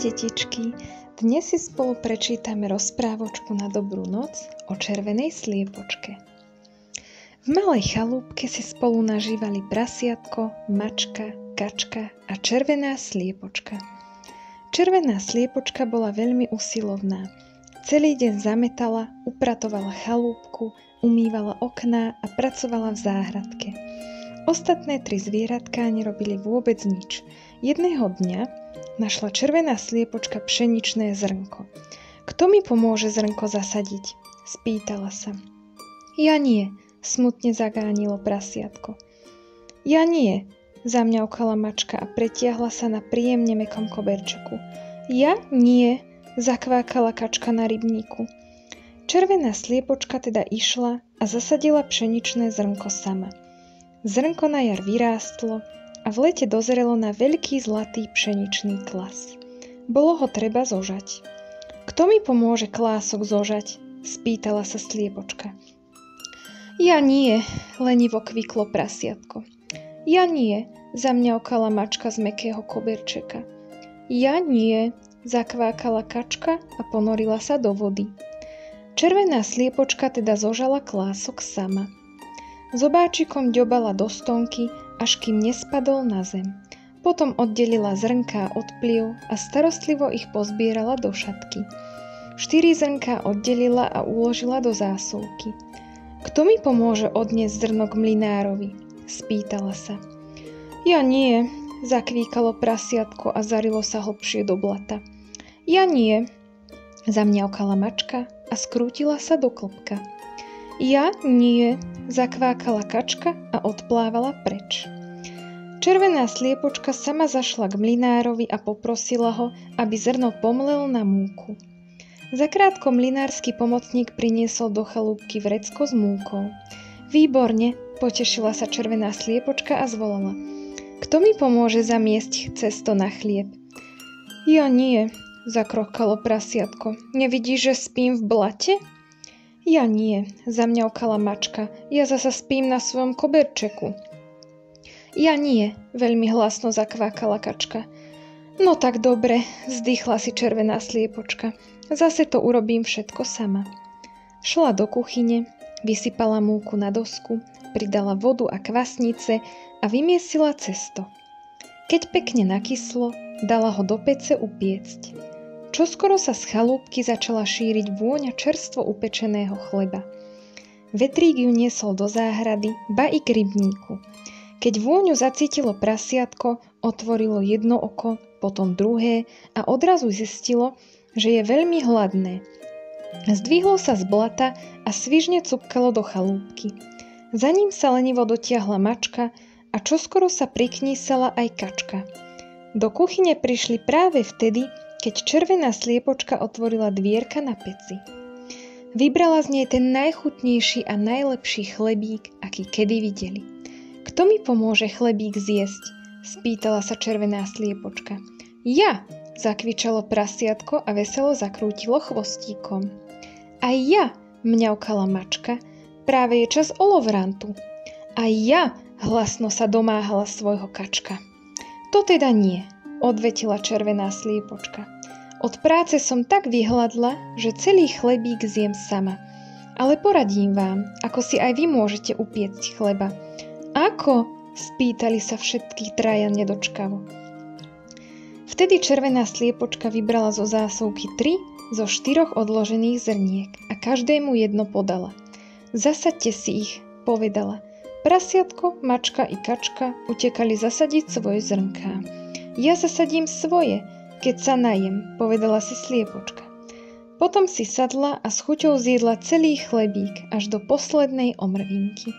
detičky, dnes si spolu prečítame rozprávočku na dobrú noc o červenej sliepočke. V malej chalúbke si spolu nažívali prasiatko, mačka, kačka a červená sliepočka. Červená sliepočka bola veľmi usilovná. Celý deň zametala, upratovala chalúbku, umývala okná a pracovala v záhradke. Ostatné tri zvieratká nerobili vôbec nič. Jedného dňa našla červená sliepočka pšeničné zrnko. Kto mi pomôže zrnko zasadiť? Spýtala sa. Ja nie, smutne zagánilo prasiatko. Ja nie, zamňaukala mačka a pretiahla sa na príjemne mäkkom koberčeku. Ja nie, zakvákala kačka na rybníku. Červená sliepočka teda išla a zasadila pšeničné zrnko sama. Zrnko na jar vyrástlo a v lete dozrelo na veľký zlatý pšeničný klas. Bolo ho treba zožať. Kto mi pomôže klások zožať? Spýtala sa sliepočka. Ja nie, lenivo kviklo prasiatko. Ja nie, zamňaukala mačka z mäkkého koberčeka. Ja nie, zakvákala kačka a ponorila sa do vody. Červená sliepočka teda zožala klások sama. Zobáčikom ďobala do stonky, až kým nespadol na zem. Potom oddelila zrnká od pliev a starostlivo ich pozbierala do šatky. 4 zrnká oddelila a uložila do zásuvky. Kto mi pomôže odniesť zrno k mlynárovi? Spýtala sa. Ja nie, zakvíkalo prasiatko a zarilo sa hlbšie do blata. Ja nie, zamňaukala mačka a skrútila sa do klbka. Ja nie, zakvákala kačka a odplávala preč. Červená sliepočka sama zašla k mlynárovi a poprosila ho, aby zrno pomlel na múku. Zakrátko mlynársky pomocník priniesol do chalúbky vrecko s múkou. Výborne, potešila sa červená sliepočka a zvolala. Kto mi pomôže zamiesť cesto na chlieb? Ja nie, zakrokalo prasiatko. Nevidíš, že spím v blate? Ja nie, zamňaukala mačka, ja zasa spím na svojom koberčeku. Ja nie, veľmi hlasno zakvákala kačka. No tak dobre, zdýchla si červená sliepočka, zase to urobím všetko sama. Šla do kuchyne, vysypala múku na dosku, pridala vodu a kvasnice a vymiesila cesto. Keď pekne nakyslo, dala ho do pece upiecť. Čoskoro sa z chalúbky začala šíriť vôňa čerstvo upečeného chleba. Vetrík ju niesol do záhrady, ba i k rybníku. Keď vôňu zacítilo prasiatko, otvorilo jedno oko, potom druhé a odrazu zistilo, že je veľmi hladné. Zdvihlo sa z blata a svižne cupkalo do chalúbky. Za ním sa lenivo dotiahla mačka a čoskoro sa priknísala aj kačka. Do kuchyne prišli práve vtedy, keď červená sliepočka otvorila dvierka na peci. Vybrala z nej ten najchutnejší a najlepší chlebík, aký kedy videli. Kto mi pomôže chlebík zjesť? Spýtala sa červená sliepočka. Ja, zakvičalo prasiatko a veselo zakrútilo chvostíkom. Aj ja, mňaukala mačka, práve je čas olovrantu. Aj ja, hlasno sa domáhala svojho kačka. To teda nie, odvetila červená sliepočka. Od práce som tak vyhladla, že celý chlebík zjem sama. Ale poradím vám, ako si aj vy môžete upiecť chleba. Ako? Spýtali sa všetkých traja nedočkavo. Vtedy červená sliepočka vybrala zo zásuvky 3 zo 4 odložených zrniek a každému jedno podala. Zasaďte si ich, povedala. Prasiatko, mačka i kačka utekali zasadiť svoje zrnká. Ja zasadím svoje, keď sa najem, povedala si sliepočka. Potom si sadla a s chuťou zjedla celý chlebík až do poslednej omrvinky.